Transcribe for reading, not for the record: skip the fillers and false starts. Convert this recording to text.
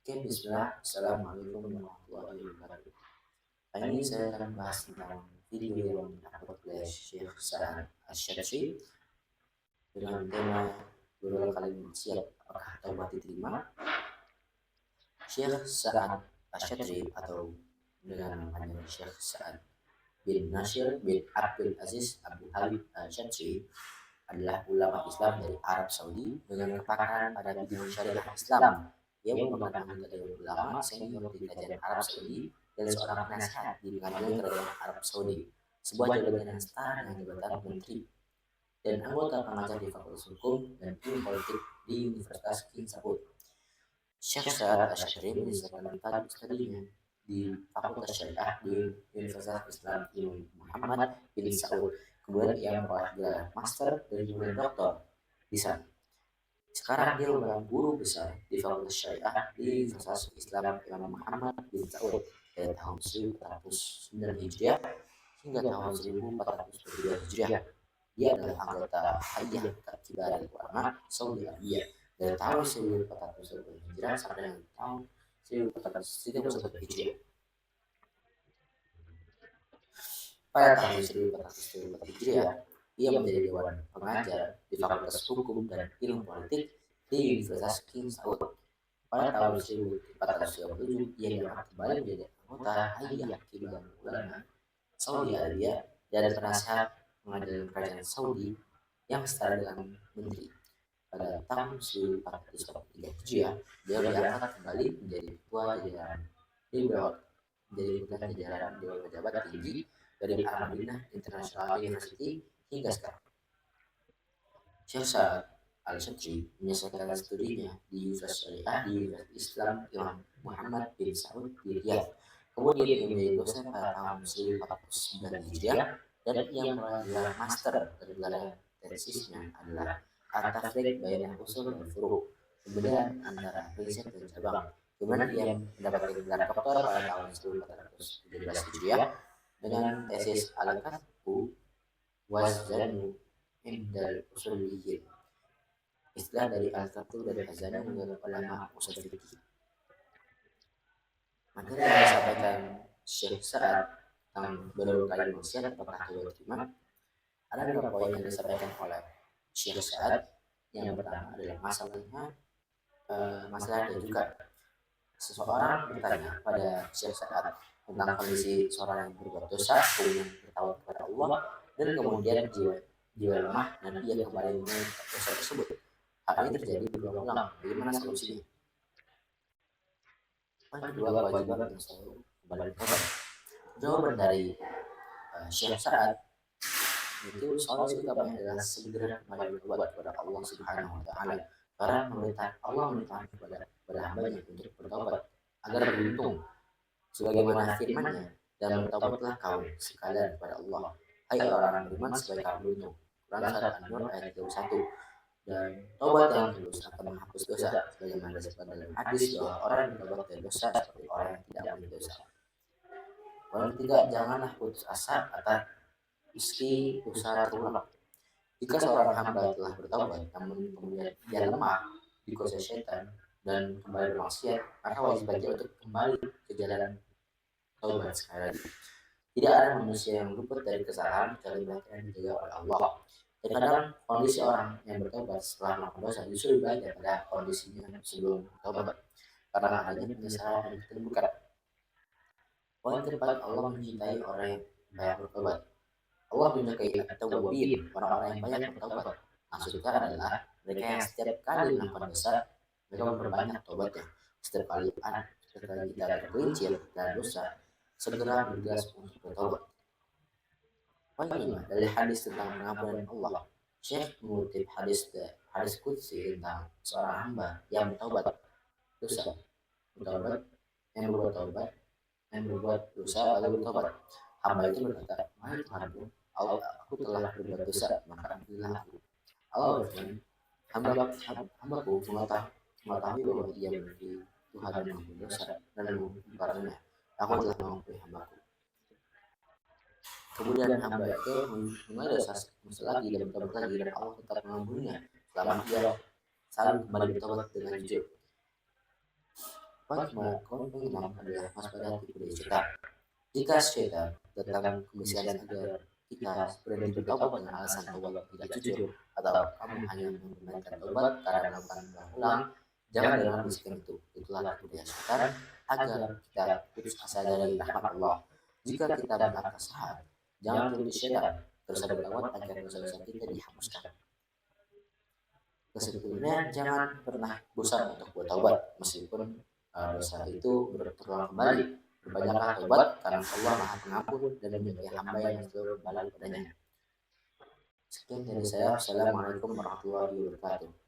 Oke, bismillah. Assalamualaikum warahmatullahi wabarakatuh. Kali ini saya akan membahas tentang video yang diupload oleh Syekh Sa'ad Asy'adzi dengan tema berulang kali maksiat apakah taubat diterima. Syekh Sa'ad Asy'adzi atau dengan namanya Syekh Sa'ad bin Nasir bin Abdul Aziz Abu Habib Asy'adzi adalah ulama Islam dari Arab Saudi dengan kepakaran pada bidang syariah Islam. Ia merupakan anggota dewan ulama senior di Kerajaan Arab Saudi dan seorang penasihat di Pengadilan Kerajaan Arab Saudi, sebuah jabatan yang setara dengan jabatan menteri, dan anggota pengajar di Fakultas Hukum dan Ilmu Politik di Universitas King Saud. Syekh Sa'ad Asy'adzi menyelesaikan studinya di Fakultas Syariah di Universitas Islam Imam Muhammad bin Saud. Kemudian ia memperoleh gelar master dan kemudian doktor di sana. Sekarang dia merupakan guru besar di Fakultas Syariah di Universitas Islam Imam Muhammad bin Saud dari tahun 1409 Hijriah hingga tahun 1422 Hijriah. Dia adalah anggota Hay'ah Kibar Ulama Saudi Arabia dari tahun 1410 Hijriah sampai dengan tahun 1431 Hijriah. Pada tahun 1434 Hijriah, ia menjadi dewan pengajar di Fakultas Hukum dan Ilmu Politik di Universitas King Saud. Pada tahun 1437, ia diangkat kembali menjadi anggota Hay'ah Kibar Ulama Saudi Arabia dan penasihat pengadilan kerajaan Saudi yang setara dengan menteri. Pada tahun 1443 Hijriah, dia diangkat kembali menjadi ketua jajaran Dewan Pejabat Tinggi dari Al-Madinah International University hingga sekarang. Syekh Sa'ad Al-Asy'adzi menyelesaikan studinya di Universitas Syariah di Universitas Islam Imam Muhammad bin Saud di Riyadh. Kemudian ia menjadi dosen pada tahun 1409 Hijriah dan ia meraih master dan gelar tesisnya adalah At-Tafriq Bainal Usul wal Furu', pembedaan antara prinsip dan cabang. Kemudian ia mendapatkan gelar doktor pada tahun 1417 Hijriah dengan tesis Al-Katbu Wazanu Indal Usuliyyin, istilah dari Al-Katbu dan Hazanu menurut ulama usul fikih. Materi yang disampaikan Syekh Sa'ad tentang berulang kali maksiat apakah taubat diterima. Ada dua poin yang disampaikan oleh Syekh Sa'ad. Yang pertama adalah masalah dan juga seseorang bertanya pada Syekh Sa'ad tentang kondisi seorang yang berbuat dosa kemudian bertaubat kepada Allah dan kemudian jiwa lemah dan ia kembali mengulangi dosa tersebut. Hal ini terjadi berulang-ulang. Bagaimana solusinya? Yang kedua, kewajiban yang selalu kembali bertobat. Jawaban dari Syekh Sa'ad itu solusi utamanya adalah segera kembali bertobat kepada Allah Subhanahu wa taala. Karena Allah memerintahkan kepada hambanya untuk bertobat agar beruntung. Sebagaimana firman-Nya, dan bertobatlah kau sekalian kepada Allah. Hai orang beriman supaya kamu beruntung. Quran Surat An-Nur ayat 31. Dan tobat yang tulus akan menghapus dosa. Sebagaimana disebutkan dalam hadis bahwa orang yang bertobat dari dosa seperti orang yang tidak memiliki dosa. Poin ketiga, janganlah putus asa atas meski dosa terulang. Jika seorang hamba telah bertobat namun kemudian dia lemah dikuasai setan dan kembali bermaksiat, maka wajib bagi untuk kembali ke jalan taubat sekali lagi. Tidak ada manusia yang luput dari kesalahan kecuali mereka yang dijaga oleh Allah. Terkadang kondisi orang yang bertobat setelah melakukan dosa justru lebih baik daripada kondisinya sebelum bertobat karena adanya penyesalan dan keterbukaan. Poin keempat, Allah mencintai orang yang banyak bertobat. Allah menyukai at-tawwabin, orang-orang yang banyak bertobat. Maksudnya adalah mereka yang setiap kali melakukan dosa mereka memperbanyak tobatnya. Setiap kali kita tergelincir dan dosa, segera bergegas untuk bertobat. Poin kelima, dari hadis tentang pengampunan Allah, Syekh mengutip hadis qudsi tentang seorang hamba yang bertobat dosa, yang berbuat dosa lalu bertobat. Hamba itu berkata, "Wahai Tuhanku, aku telah berbuat dosa, maka ampunilah aku." Allah berfirman, hambaku mengetahui bahwa ia memiliki Tuhan yang mengampuni dosa dan mengampuninya. Aku telah mengampuni hambaku. Kemudian hamba itu mulai dosa lagi dan bertobat lagi dan Allah tetap mengampuninya selama ia selalu kembali bertobat dengan jujur. Poin keenam adalah waspada tipu daya setan. Jika syaitan datang kemisian agar kita berhenti bertobat dengan alasan tobat tidak jujur atau kamu hanya menggunakan tobat karena melakukan ulang, jangan dengar bisikan itu. Itulah tipu daya setan agar kita putus asa dari rahmat Allah. Jika kita berkata salah, jangan turuti syaitan, terus bertawat agar dosa-dosa kita dihapuskan. Kesimpulannya, jangan pernah bosan untuk bertobat meskipun dosa itu berulang kembali. Berbanyaklah tobat karena Allah Maha Pengampun dan menyukai hamba yang selalu kembali padanya. Sekian dari saya. Assalamualaikum warahmatullahi wabarakatuh.